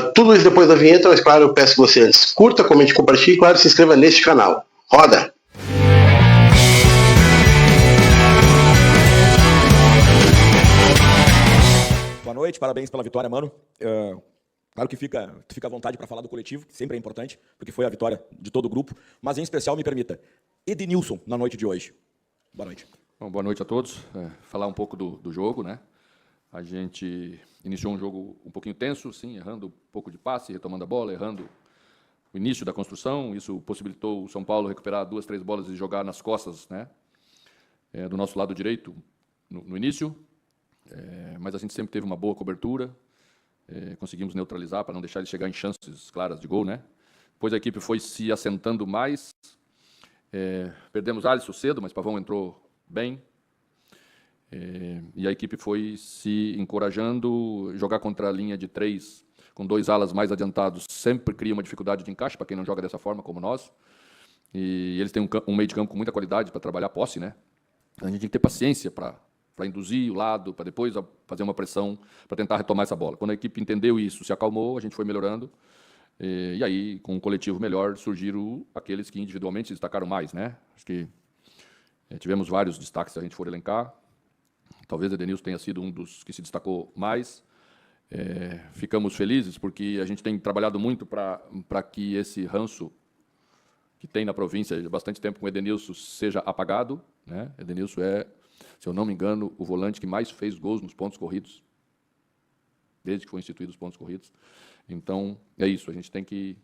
Tudo isso depois da vinheta, mas claro, eu peço que você antes curta, comente, compartilhe e claro, se inscreva neste canal. Roda! Boa noite, parabéns pela vitória, mano. Claro que fica à vontade para falar do coletivo, que sempre é importante, porque foi a vitória de todo o grupo, mas em especial, me permita, Edenilson, na noite de hoje. Boa noite. Bom, boa noite a todos. Falar um pouco do jogo, né? A gente iniciou um jogo um pouquinho tenso, sim, errando um pouco de passe, retomando a bola, errando o início da construção. Isso possibilitou o São Paulo recuperar 2, 3 bolas e jogar nas costas, né? Do nosso lado direito no início. Mas a gente sempre teve uma boa cobertura. Conseguimos neutralizar para não deixar ele chegar em chances claras de gol, né? Depois a equipe foi se assentando mais. Perdemos Alisson cedo, mas Pavão entrou bem. E a equipe foi se encorajando. Jogar contra a linha de 3, com 2 alas mais adiantados, sempre cria uma dificuldade de encaixe para quem não joga dessa forma, como nós. E eles têm um meio de campo com muita qualidade para trabalhar a posse, né? A gente tem que ter paciência para induzir o lado, para depois fazer uma pressão, para tentar retomar essa bola. Quando a equipe entendeu isso, se acalmou, a gente foi melhorando. E aí, com um coletivo melhor, surgiram aqueles que individualmente se destacaram mais, né? Acho que tivemos vários destaques, se a gente for elencar. Talvez o Edenilson tenha sido um dos que se destacou mais. Ficamos felizes porque a gente tem trabalhado muito para que esse ranço que tem na província há bastante tempo com o Edenilson seja apagado, né? Edenilson é, se eu não me engano, o volante que mais fez gols nos pontos corridos, desde que foi instituído os pontos corridos. Então, é isso, a gente tem que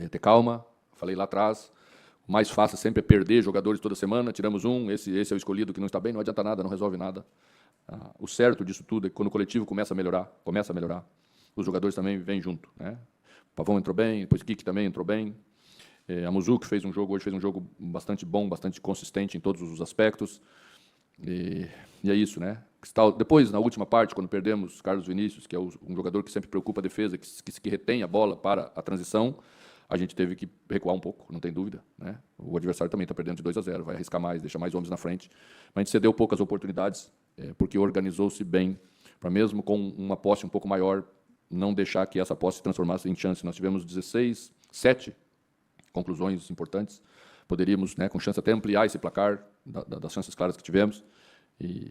ter calma. Falei lá atrás, o mais fácil sempre é perder jogadores toda semana, tiramos um, esse é o escolhido que não está bem, não adianta nada, não resolve nada. O certo disso tudo é que quando o coletivo começa a melhorar, os jogadores também vêm junto, né? O Pavão entrou bem, depois o Kiki também entrou bem. A Muzuki hoje fez um jogo bastante bom, bastante consistente em todos os aspectos. E é isso, né? Depois, na última parte, quando perdemos Carlos Vinícius, que é um jogador que sempre preocupa a defesa, que retém a bola para a transição, a gente teve que recuar um pouco, não tem dúvida, né? O adversário também está perdendo de 2-0, vai arriscar mais, deixar mais homens na frente. Mas a gente cedeu poucas oportunidades, porque organizou-se bem, para mesmo com uma posse um pouco maior, não deixar que essa posse se transformasse em chance. Nós tivemos 7 conclusões importantes. Poderíamos, né, com chance até ampliar esse placar das chances claras que tivemos.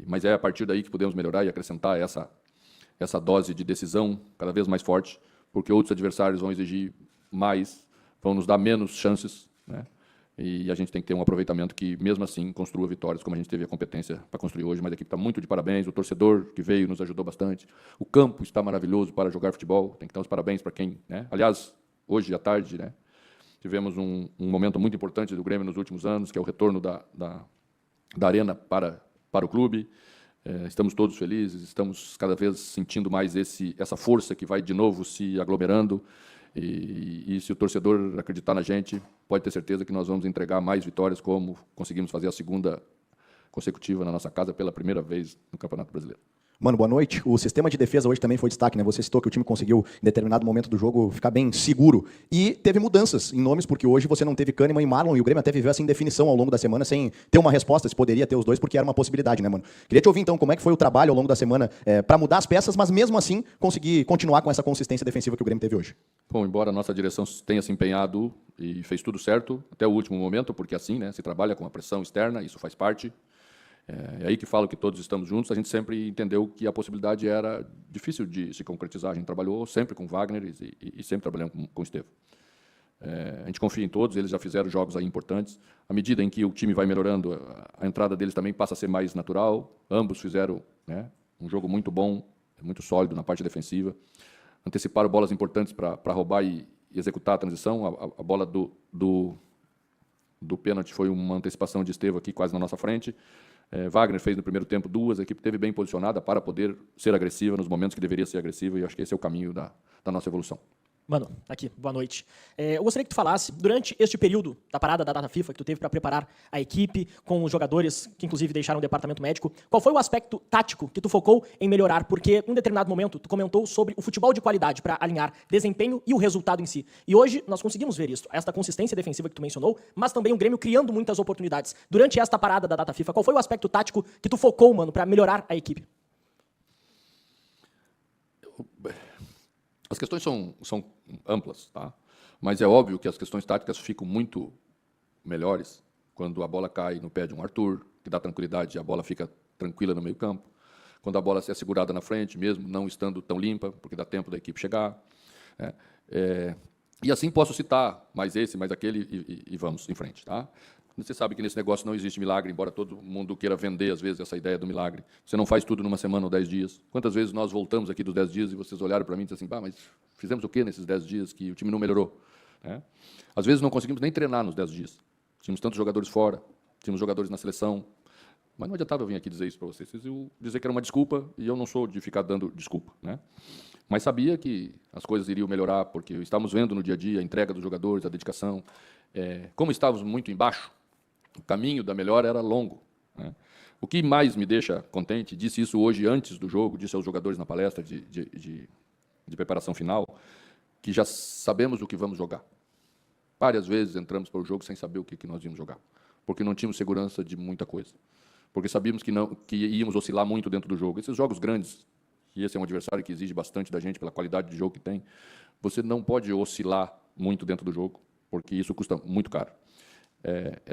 Mas é a partir daí que podemos melhorar e acrescentar essa dose de decisão cada vez mais forte, porque outros adversários vão exigir mais, vão nos dar menos chances, né? E a gente tem que ter um aproveitamento que, mesmo assim, construa vitórias, como a gente teve a competência para construir hoje. Mas a equipe está muito de parabéns, o torcedor que veio nos ajudou bastante, o campo está maravilhoso para jogar futebol, tem que dar os parabéns para quem, né? Aliás, hoje à tarde, né, tivemos um momento muito importante do Grêmio nos últimos anos, que é o retorno da arena para o clube. Estamos todos felizes, estamos cada vez sentindo mais essa força que vai de novo se aglomerando. E se o torcedor acreditar na gente, pode ter certeza que nós vamos entregar mais vitórias, como conseguimos fazer a segunda consecutiva na nossa casa pela primeira vez no Campeonato Brasileiro. Mano, boa noite. O sistema de defesa hoje também foi destaque, né? Você citou que o time conseguiu, em determinado momento do jogo, ficar bem seguro. E teve mudanças em nomes, porque hoje você não teve Kahneman e Marlon, e o Grêmio até viveu essa indefinição ao longo da semana, sem ter uma resposta, se poderia ter os dois, porque era uma possibilidade, né, mano? Queria te ouvir, então, como é que foi o trabalho ao longo da semana para mudar as peças, mas mesmo assim conseguir continuar com essa consistência defensiva que o Grêmio teve hoje. Bom, embora a nossa direção tenha se empenhado e fez tudo certo, até o último momento, porque assim, né, se trabalha com a pressão externa, isso faz parte. É aí que falo que todos estamos juntos. A gente sempre entendeu que a possibilidade era difícil de se concretizar. A gente trabalhou sempre com Wagner e sempre trabalhamos com o Estevão. A gente confia em todos, eles já fizeram jogos aí importantes. À medida em que o time vai melhorando, a entrada deles também passa a ser mais natural. Ambos fizeram, né, um jogo muito bom, muito sólido na parte defensiva. Anteciparam bolas importantes para roubar e executar a transição. A bola do pênalti foi uma antecipação de Estevão aqui quase na nossa frente. Wagner fez no primeiro tempo 2, a equipe esteve bem posicionada para poder ser agressiva nos momentos que deveria ser agressiva, e acho que esse é o caminho da nossa evolução. Mano, aqui, boa noite. Eu gostaria que tu falasse, durante este período da parada da data FIFA que tu teve para preparar a equipe, com os jogadores que inclusive deixaram o departamento médico, qual foi o aspecto tático que tu focou em melhorar? Porque em determinado momento tu comentou sobre o futebol de qualidade para alinhar desempenho e o resultado em si. E hoje nós conseguimos ver isso, esta consistência defensiva que tu mencionou, mas também o Grêmio criando muitas oportunidades. Durante esta parada da data FIFA, qual foi o aspecto tático que tu focou, mano, para melhorar a equipe? As questões são amplas, tá? Mas é óbvio que as questões táticas ficam muito melhores quando a bola cai no pé de um Arthur, que dá tranquilidade e a bola fica tranquila no meio campo. Quando a bola é segurada na frente, mesmo não estando tão limpa, porque dá tempo da equipe chegar. E assim posso citar mais esse, mais aquele, e vamos em frente. Tá? Você sabe que nesse negócio não existe milagre, embora todo mundo queira vender, às vezes, essa ideia do milagre. Você não faz tudo numa semana ou 10 dias. Quantas vezes nós voltamos aqui dos 10 dias e vocês olharam para mim e disseram assim, mas fizemos o quê nesses 10 dias que o time não melhorou? Às vezes não conseguimos nem treinar nos 10 dias. Tínhamos tantos jogadores fora, tínhamos jogadores na seleção, mas não adiantava eu vir aqui dizer isso para vocês. Vocês iam dizer que era uma desculpa, e eu não sou de ficar dando desculpa. Mas sabia que as coisas iriam melhorar, porque estávamos vendo no dia a dia a entrega dos jogadores, a dedicação. Como estávamos muito embaixo, o caminho da melhora era longo. O que mais me deixa contente, disse isso hoje antes do jogo, disse aos jogadores na palestra de preparação final, que já sabemos o que vamos jogar. Várias vezes entramos para o jogo sem saber o que nós íamos jogar, porque não tínhamos segurança de muita coisa, porque sabíamos que íamos oscilar muito dentro do jogo. Esses jogos grandes, e esse é um adversário que exige bastante da gente pela qualidade de jogo que tem, você não pode oscilar muito dentro do jogo, porque isso custa muito caro.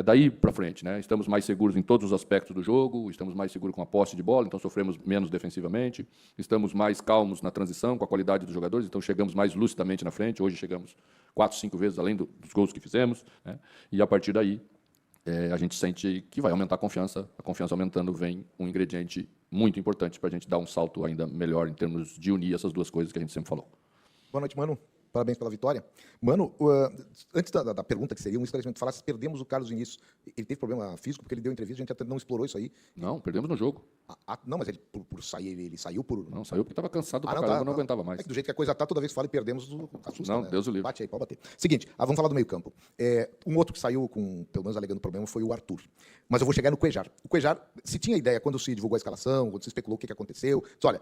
Daí para frente, Estamos mais seguros em todos os aspectos do jogo, estamos mais seguros com a posse de bola, então sofremos menos defensivamente, estamos mais calmos na transição, com a qualidade dos jogadores, então chegamos mais lucidamente na frente. Hoje chegamos 4, 5 vezes além dos gols que fizemos, e a partir daí a gente sente que vai aumentar a confiança aumentando vem um ingrediente muito importante para a gente dar um salto ainda melhor em termos de unir essas duas coisas que a gente sempre falou. Boa noite, Mano. Parabéns pela vitória. Mano, antes da pergunta, que seria um esclarecimento, falasse, perdemos o Carlos Vinícius. Ele teve problema físico, porque ele deu entrevista, a gente até não explorou isso aí. Não, perdemos no jogo. Não, mas ele, por sair, ele saiu por... Não, saiu porque estava cansado pra caramba, não aguentava mais. É que do jeito que a coisa tá, toda vez que fala e perdemos, assusta. Não, Deus o livre. Bate aí, pode bater. Seguinte, vamos falar do meio campo. Um outro que saiu, pelo menos alegando problema, foi o Arthur. Mas eu vou chegar no Cuéllar. O Cuéllar, se tinha ideia, quando se divulgou a escalação, quando se especulou o que aconteceu, disse, olha,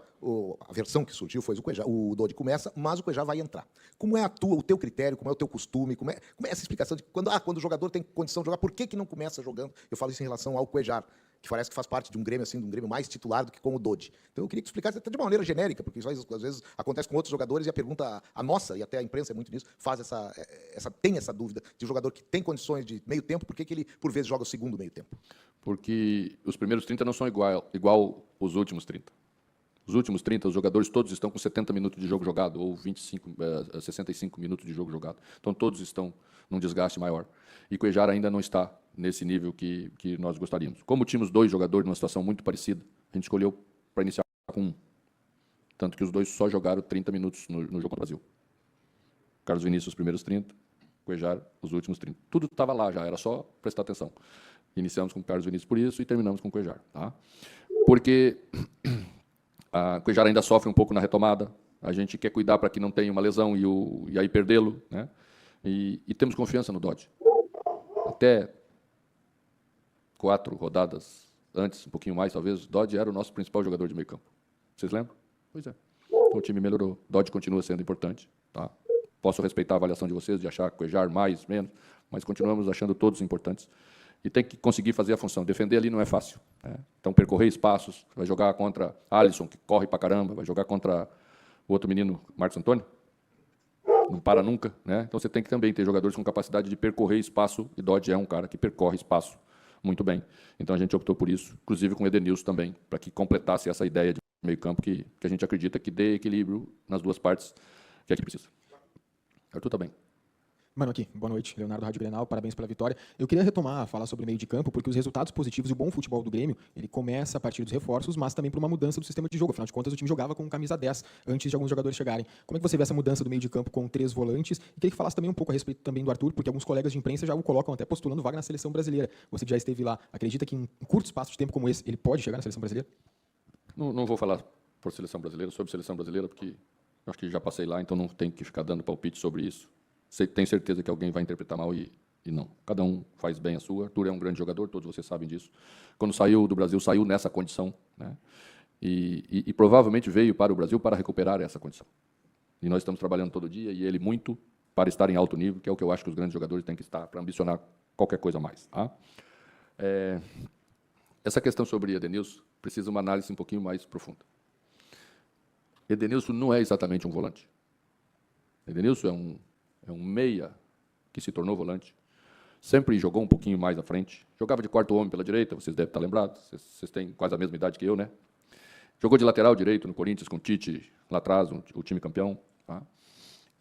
a versão que surgiu foi o Cuéllar, o Dodi começa, mas o Cuéllar vai entrar. Como é o teu critério, como é o teu costume, como é essa explicação de quando o jogador tem condição de jogar, por que não começa jogando? Eu falo isso em relação ao Cuéllar, que parece que faz parte de um Grêmio, assim, de um Grêmio mais titular do que com o Dodi. Então eu queria que tu explicasse até de uma maneira genérica, porque isso às vezes acontece com outros jogadores e a pergunta, a nossa, e até a imprensa é muito nisso, tem essa dúvida de um jogador que tem condições de meio tempo, por que ele, por vezes, joga o segundo meio tempo? Porque os primeiros 30 não são igual os últimos 30. Os últimos 30, os jogadores todos estão com 70 minutos de jogo jogado, ou 65 minutos de jogo jogado. Então, todos estão num desgaste maior. E o Cuéllar ainda não está nesse nível que nós gostaríamos. Como tínhamos 2 jogadores numa situação muito parecida, a gente escolheu para iniciar com 1. Tanto que os 2 só jogaram 30 minutos no jogo contra o Brasil. Carlos Vinícius, os primeiros 30, Cuéllar, os últimos 30. Tudo estava lá já, era só prestar atenção. Iniciamos com o Carlos Vinícius por isso e terminamos com o Cuéllar. Tá? Porque o Cuéllar ainda sofre um pouco na retomada, a gente quer cuidar para que não tenha uma lesão e aí perdê-lo, e temos confiança no Dodi. Até 4 rodadas antes, um pouquinho mais talvez, o Dodi era o nosso principal jogador de meio campo. Vocês lembram? Pois é. Então o time melhorou, o Dodi continua sendo importante. Tá? Posso respeitar a avaliação de vocês, de achar Cuéllar mais, menos, mas continuamos achando todos importantes. E tem que conseguir fazer a função. Defender ali não é fácil. Então, percorrer espaços, vai jogar contra Alisson, que corre pra caramba, vai jogar contra o outro menino, Marcos Antônio, não para nunca. Então, você tem que também ter jogadores com capacidade de percorrer espaço, e Dodi é um cara que percorre espaço muito bem. Então, a gente optou por isso, inclusive com o Edenilson também, para que completasse essa ideia de meio campo que a gente acredita que dê equilíbrio nas duas partes que a gente precisa. Arthur tá bem. Mano, aqui, boa noite, Leonardo Rádio Grenal, parabéns pela vitória. Eu queria falar sobre o meio de campo, porque os resultados positivos e o bom futebol do Grêmio, ele começa a partir dos reforços, mas também por uma mudança do sistema de jogo. Afinal de contas, o time jogava com camisa 10 antes de alguns jogadores chegarem. Como é que você vê essa mudança do meio de campo com 3 volantes? E queria que falasse também um pouco a respeito também do Arthur, porque alguns colegas de imprensa já o colocam até postulando vaga na seleção brasileira. Você que já esteve lá, acredita que em curto espaço de tempo como esse, ele pode chegar na seleção brasileira? Não vou falar por seleção brasileira, sobre seleção brasileira, porque acho que já passei lá, então não tenho que ficar dando palpite sobre isso. Tenho certeza que alguém vai interpretar mal e não. Cada um faz bem a sua. Arthur é um grande jogador, todos vocês sabem disso. Quando saiu do Brasil, saiu nessa condição. E provavelmente veio para o Brasil para recuperar essa condição. E nós estamos trabalhando todo dia, e ele muito para estar em alto nível, que é o que eu acho que os grandes jogadores têm que estar, para ambicionar qualquer coisa a mais. Tá? Essa questão sobre Edenilson precisa uma análise um pouquinho mais profunda. Edenilson não é exatamente um volante. Edenilson é um meia que se tornou volante. Sempre jogou um pouquinho mais à frente. Jogava de quarto homem pela direita, vocês devem estar lembrados. Vocês têm quase a mesma idade que eu, né? Jogou de lateral direito no Corinthians com o Tite, lá atrás, o time campeão. Tá?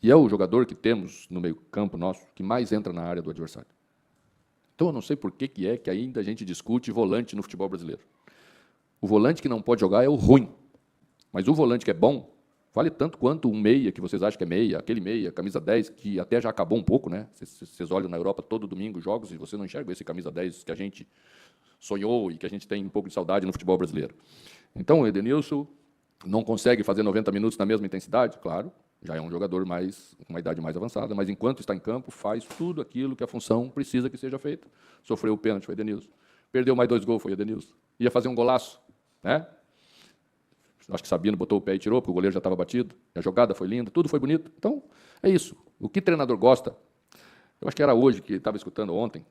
E é o jogador que temos no meio-campo nosso que mais entra na área do adversário. Então, eu não sei por que é que ainda a gente discute volante no futebol brasileiro. O volante que não pode jogar é o ruim. Mas o volante que é bom, vale tanto quanto um meia, que vocês acham que é meia, aquele meia, camisa 10, que até já acabou um pouco, né? Vocês olham na Europa todo domingo jogos e você não enxerga esse camisa 10 que a gente sonhou e que a gente tem um pouco de saudade no futebol brasileiro. Então, o Edenilson não consegue fazer 90 minutos na mesma intensidade? Claro, já é um jogador com uma idade mais avançada, mas enquanto está em campo, faz tudo aquilo que a função precisa que seja feita. Sofreu o pênalti, foi Edenilson. Perdeu mais 2 gols, foi Edenilson. Ia fazer um golaço, né? Acho que Sabino botou o pé e tirou, porque o goleiro já estava batido. A jogada foi linda, tudo foi bonito. Então, é isso. O que treinador gosta, eu acho que era hoje, que estava escutando ontem,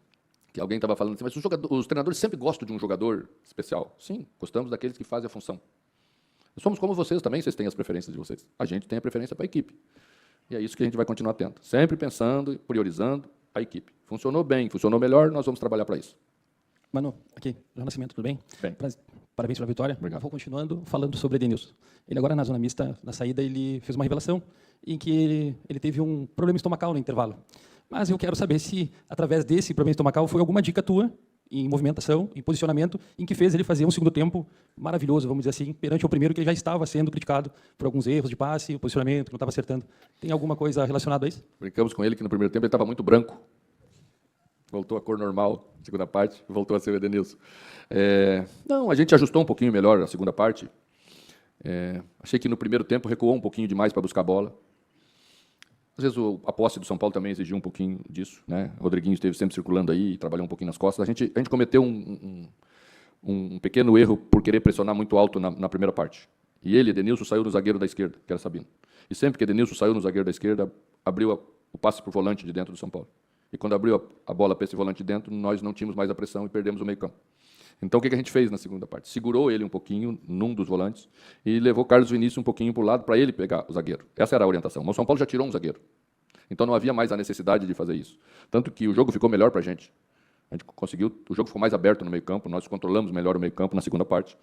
que alguém estava falando assim, mas os treinadores sempre gostam de um jogador especial. Sim, gostamos daqueles que fazem a função. Somos como vocês também, vocês têm as preferências de vocês. A gente tem a preferência para a equipe. E é isso que a gente vai continuar tendo. Sempre pensando e priorizando a equipe. Funcionou bem, funcionou melhor, nós vamos trabalhar para isso. Mano, aqui, João Nascimento, tudo bem? Bem. Parabéns pela vitória. Obrigado. Vou continuando falando sobre Edenilson. Ele agora, na zona mista, na saída, ele fez uma revelação em que ele teve um problema estomacal no intervalo. Mas eu quero saber se, através desse problema estomacal, foi alguma dica tua em movimentação, em posicionamento, em que fez ele fazer um segundo tempo maravilhoso, vamos dizer assim, perante o primeiro, que ele já estava sendo criticado por alguns erros de passe, o posicionamento, que não estava acertando. Tem alguma coisa relacionada a isso? Brincamos com ele que no primeiro tempo ele estava muito branco. Voltou à cor normal, segunda parte, voltou a ser o Edenilson. Não, a gente ajustou um pouquinho melhor a segunda parte. Achei que no primeiro tempo recuou um pouquinho demais para buscar a bola. Às vezes a posse do São Paulo também exigiu um pouquinho disso, né? O Rodriguinho esteve sempre circulando aí e trabalhou um pouquinho nas costas. A gente cometeu um pequeno erro por querer pressionar muito alto na primeira parte. E ele, Edenilson, saiu no zagueiro da esquerda, que era Sabino. E sempre que Edenilson saiu no zagueiro da esquerda, abriu o passe para o volante de dentro do São Paulo. E quando abriu a bola para esse volante de dentro, nós não tínhamos mais a pressão e perdemos o meio-campo. Então, o que a gente fez na segunda parte? Segurou ele um pouquinho num dos volantes e levou Carlos Vinícius um pouquinho para o lado para ele pegar o zagueiro. Essa era a orientação. Mas o São Paulo já tirou um zagueiro. Então, não havia mais a necessidade de fazer isso. Tanto que o jogo ficou melhor para a gente. A gente conseguiu, o jogo ficou mais aberto no meio-campo, nós controlamos melhor o meio-campo na segunda parte.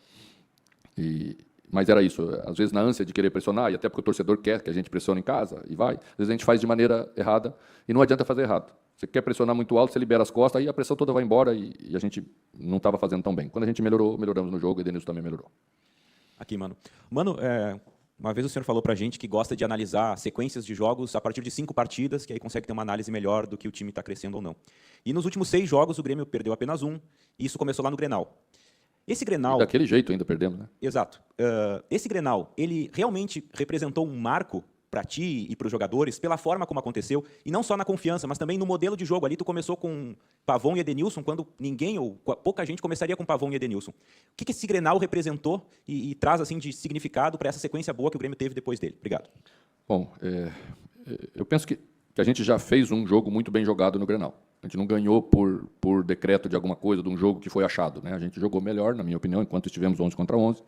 Mas era isso. Às vezes, na ânsia de querer pressionar, e até porque o torcedor quer que a gente pressione em casa, e vai, às vezes a gente faz de maneira errada, e não adianta fazer errado. Você quer pressionar muito alto, você libera as costas, aí a pressão toda vai embora e a gente não estava fazendo tão bem. Quando a gente melhoramos no jogo, e o Edenilson também melhorou. Aqui, Mano. Mano, uma vez o senhor falou pra gente que gosta de analisar sequências de jogos a partir de 5 partidas, que aí consegue ter uma análise melhor do que o time está crescendo ou não. E nos últimos 6 jogos, o Grêmio perdeu apenas 1, e isso começou lá no Grenal. Esse Grenal... E daquele jeito ainda perdemos, né? Exato. Esse Grenal, ele realmente representou um marco para ti e para os jogadores, pela forma como aconteceu, e não só na confiança, mas também no modelo de jogo. Ali tu começou com Pavon e Edenilson, quando ninguém ou pouca gente começaria com Pavon e Edenilson. O que esse Grenal representou e traz assim de significado para essa sequência boa que o Grêmio teve depois dele? Obrigado. Bom, eu penso que a gente já fez um jogo muito bem jogado no Grenal. A gente não ganhou por decreto de alguma coisa, de um jogo que foi achado, né? A gente jogou melhor, na minha opinião, enquanto estivemos 11 contra 11.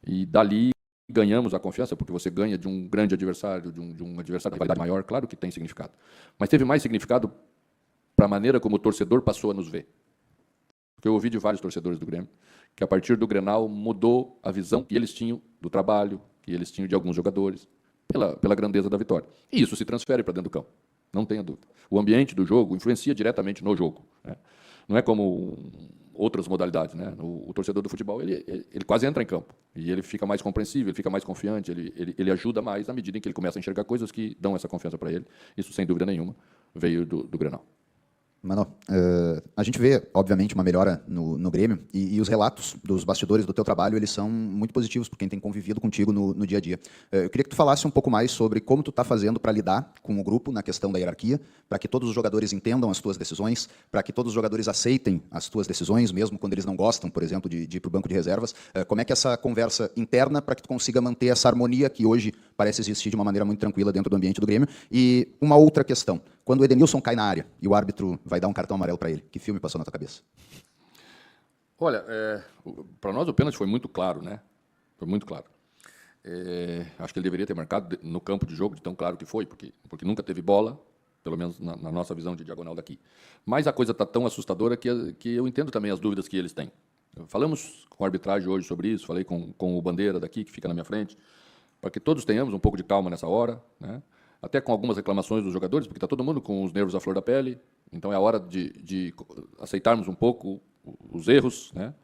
E dali ganhamos a confiança, porque você ganha de um grande adversário, de um adversário de qualidade maior, claro que tem significado. Mas teve mais significado para a maneira como o torcedor passou a nos ver. Porque eu ouvi de vários torcedores do Grêmio que, a partir do Grenal, mudou a visão que eles tinham do trabalho, que eles tinham de alguns jogadores, pela grandeza da vitória. E isso se transfere para dentro do campo, não tenha dúvida. O ambiente do jogo influencia diretamente no jogo, né? Não é como outras modalidades, né? O torcedor do futebol ele quase entra em campo e ele fica mais compreensível, ele fica mais confiante, ele ajuda mais à medida em que ele começa a enxergar coisas que dão essa confiança para ele. Isso, sem dúvida nenhuma, veio do Grenal. Mano, a gente vê, obviamente, uma melhora no Grêmio e os relatos dos bastidores do teu trabalho, eles são muito positivos por quem tem convivido contigo no dia a dia. Eu queria que tu falasse um pouco mais sobre como tu está fazendo para lidar com o grupo na questão da hierarquia, para que todos os jogadores entendam as tuas decisões, para que todos os jogadores aceitem as tuas decisões, mesmo quando eles não gostam, por exemplo, de ir para o banco de reservas. Como é que essa conversa interna para que tu consiga manter essa harmonia que hoje parece existir de uma maneira muito tranquila dentro do ambiente do Grêmio? E uma outra questão. Quando o Edenilson cai na área e o árbitro vai dar um cartão amarelo para ele, que filme passou na tua cabeça? Olha, para nós o pênalti foi muito claro, né? Foi muito claro. Acho que ele deveria ter marcado no campo de jogo, de tão claro que foi, porque nunca teve bola, pelo menos na nossa visão de diagonal daqui. Mas a coisa está tão assustadora que eu entendo também as dúvidas que eles têm. Falamos com a arbitragem hoje sobre isso, falei com o Bandeira daqui, que fica na minha frente, para que todos tenhamos um pouco de calma nessa hora, né? Até com algumas reclamações dos jogadores, porque está todo mundo com os nervos à flor da pele, então é a hora de aceitarmos um pouco os erros, né?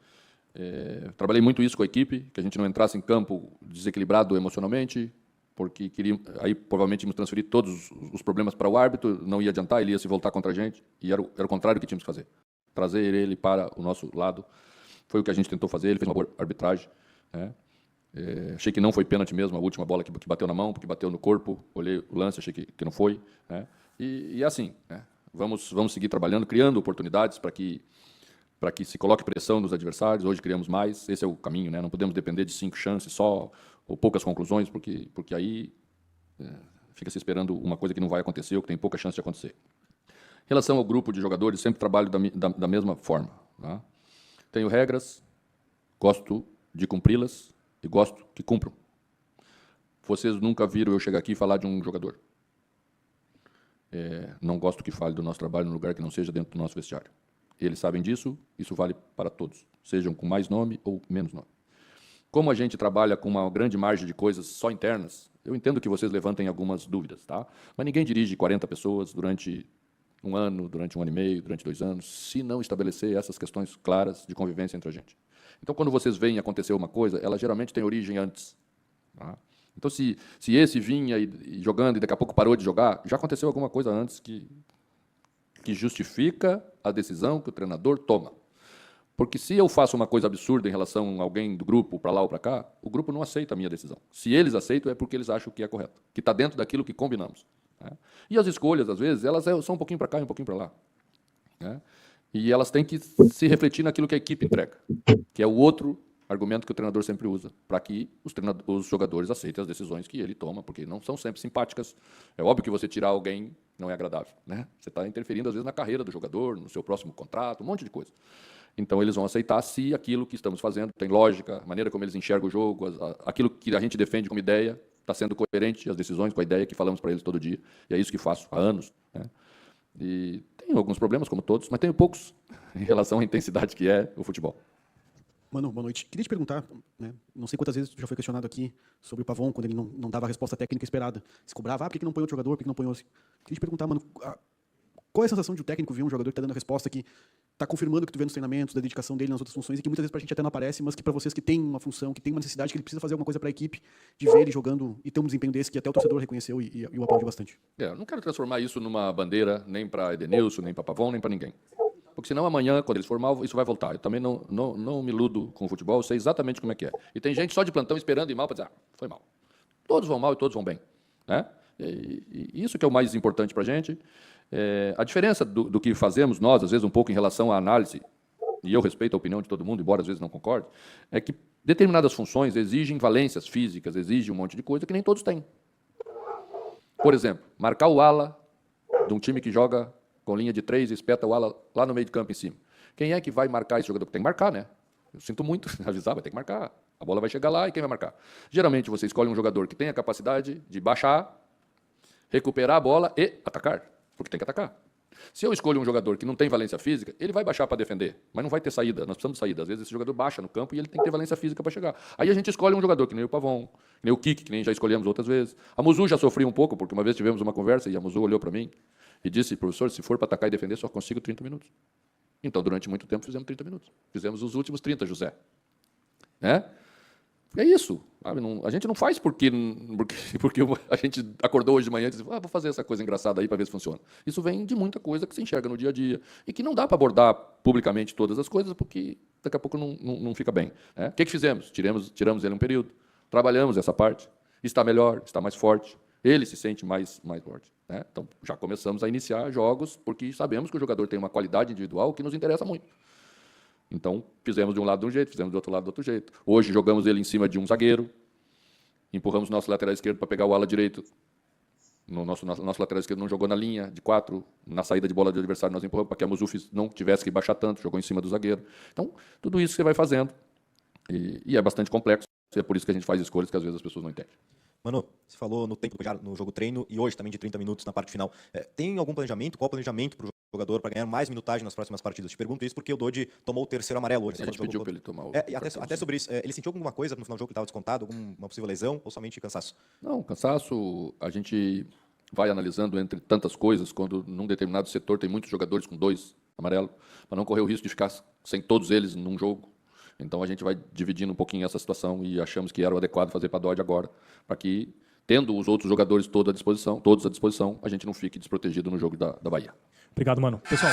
Trabalhei muito isso com a equipe, que a gente não entrasse em campo desequilibrado emocionalmente, porque aí provavelmente íamos transferir todos os problemas para o árbitro, não ia adiantar, ele ia se voltar contra a gente, e era o contrário que tínhamos que fazer. Trazer ele para o nosso lado, foi o que a gente tentou fazer, ele fez uma boa arbitragem, né? Achei que não foi pênalti mesmo, a última bola que bateu na mão, porque bateu no corpo, olhei o lance, achei que não foi, né? E assim, né? Vamos seguir trabalhando, criando oportunidades para que se coloque pressão nos adversários. Hoje criamos mais, esse é o caminho, né? Não podemos depender de 5 chances só, ou poucas conclusões, porque aí fica se esperando uma coisa que não vai acontecer, ou que tem pouca chance de acontecer. Em relação ao grupo de jogadores, sempre trabalho da mesma forma, tá? Tenho regras, gosto de cumpri-las e gosto que cumpram. Vocês nunca viram eu chegar aqui e falar de um jogador. Não gosto que fale do nosso trabalho num lugar que não seja dentro do nosso vestiário. Eles sabem disso, isso vale para todos, sejam com mais nome ou menos nome. Como a gente trabalha com uma grande margem de coisas só internas, eu entendo que vocês levantem algumas dúvidas, tá? Mas ninguém dirige 40 pessoas durante um ano, durante 1 ano e meio, durante 2 anos, se não estabelecer essas questões claras de convivência entre a gente. Então, quando vocês veem acontecer uma coisa, ela geralmente tem origem antes, tá? Então, se esse vinha e jogando e daqui a pouco parou de jogar, já aconteceu alguma coisa antes que justifica a decisão que o treinador toma. Porque se eu faço uma coisa absurda em relação a alguém do grupo, para lá ou para cá, o grupo não aceita a minha decisão. Se eles aceitam, é porque eles acham que é correto, que está dentro daquilo que combinamos, né? E as escolhas, às vezes, elas são um pouquinho para cá e um pouquinho para lá, né? E elas têm que se refletir naquilo que a equipe entrega, que é o outro argumento que o treinador sempre usa, para que os jogadores aceitem as decisões que ele toma, porque não são sempre simpáticas. É óbvio que você tirar alguém não é agradável, né? Você está interferindo, às vezes, na carreira do jogador, no seu próximo contrato, um monte de coisa. Então, eles vão aceitar se aquilo que estamos fazendo tem lógica, a maneira como eles enxergam o jogo, aquilo que a gente defende como ideia, está sendo coerente, as decisões com a ideia que falamos para eles todo dia. E é isso que faço há anos, né? E tenho alguns problemas, como todos, mas tenho poucos em relação à intensidade que é o futebol. Mano, boa noite. Queria te perguntar, né, não sei quantas vezes tu já foi questionado aqui sobre o Pavon, quando ele não dava a resposta técnica esperada. Se cobrava, por que não põe outro jogador, por que não põe outro? Queria te perguntar, mano, qual é a sensação de o técnico ver um jogador que está dando a resposta, que está confirmando que tu vê nos treinamentos, da dedicação dele nas outras funções, e que muitas vezes pra gente até não aparece, mas que para vocês que tem uma função, que tem uma necessidade, que ele precisa fazer alguma coisa para a equipe, de ver ele jogando e ter um desempenho desse que até o torcedor reconheceu e o aplaudiu bastante. Eu não quero transformar isso numa bandeira, nem para Edenilson, nem para Pavon, nem para ninguém. Porque senão amanhã, quando eles for mal, isso vai voltar. Eu também não me iludo com o futebol, eu sei exatamente como é que é. E tem gente só de plantão esperando ir mal para dizer, foi mal. Todos vão mal e todos vão bem, né? E isso que é o mais importante para a gente. A diferença do que fazemos nós, às vezes um pouco em relação à análise, e eu respeito a opinião de todo mundo, embora às vezes não concorde, é que determinadas funções exigem valências físicas, exigem um monte de coisa que nem todos têm. Por exemplo, marcar o ala de um time que joga com linha de 3 e espeta o ala lá no meio de campo em cima. Quem é que vai marcar esse jogador? Tem que marcar, né? Eu sinto muito avisar, vai ter que marcar. A bola vai chegar lá e quem vai marcar? Geralmente você escolhe um jogador que tem a capacidade de baixar, recuperar a bola e atacar, porque tem que atacar. Se eu escolho um jogador que não tem valência física, ele vai baixar para defender, mas não vai ter saída. Nós precisamos de saída. Às vezes esse jogador baixa no campo e ele tem que ter valência física para chegar. Aí a gente escolhe um jogador que nem o Pavon, que nem o Kik, que nem já escolhemos outras vezes. A Muzu já sofreu um pouco, porque uma vez tivemos uma conversa e a Muzu olhou para mim e disse, professor, se for para atacar e defender, só consigo 30 minutos. Então, durante muito tempo, fizemos 30 minutos. Fizemos os últimos 30, José. Né? É isso. A gente não faz porque a gente acordou hoje de manhã e disse, vou fazer essa coisa engraçada aí para ver se funciona. Isso vem de muita coisa que se enxerga no dia a dia e que não dá para abordar publicamente todas as coisas porque daqui a pouco não fica bem, né? O que fizemos? Tiramos ele um período, trabalhamos essa parte, está melhor, está mais forte, ele se sente mais forte, né? Então, já começamos a iniciar jogos porque sabemos que o jogador tem uma qualidade individual que nos interessa muito. Então, fizemos de um lado de um jeito, fizemos do outro lado do outro jeito. Hoje, jogamos ele em cima de um zagueiro, empurramos nosso lateral esquerdo para pegar o ala direito. Nosso lateral esquerdo não jogou na linha de 4, na saída de bola do adversário nós empurramos para que a Muzu não tivesse que baixar tanto, jogou em cima do zagueiro. Então, tudo isso você vai fazendo, e é bastante complexo. é por isso que a gente faz escolhas que às vezes as pessoas não entendem. Mano, você falou no tempo no jogo treino e hoje também de 30 minutos na parte final. Tem algum planejamento? Qual o planejamento para o jogador para ganhar mais minutagem nas próximas partidas? Te pergunto isso porque o Dodi tomou o terceiro amarelo hoje. A gente pediu para ele tomar o e até sobre isso, ele sentiu alguma coisa no final do jogo que estava descontado? Alguma possível lesão ou somente cansaço? Não, cansaço, a gente vai analisando entre tantas coisas, quando num determinado setor tem muitos jogadores com 2 amarelos, para não correr o risco de ficar sem todos eles num jogo. Então a gente vai dividindo um pouquinho essa situação e achamos que era o adequado fazer para a Dodge agora, para que, tendo os outros jogadores todos à disposição, a gente não fique desprotegido no jogo da Bahia. Obrigado, mano. Pessoal...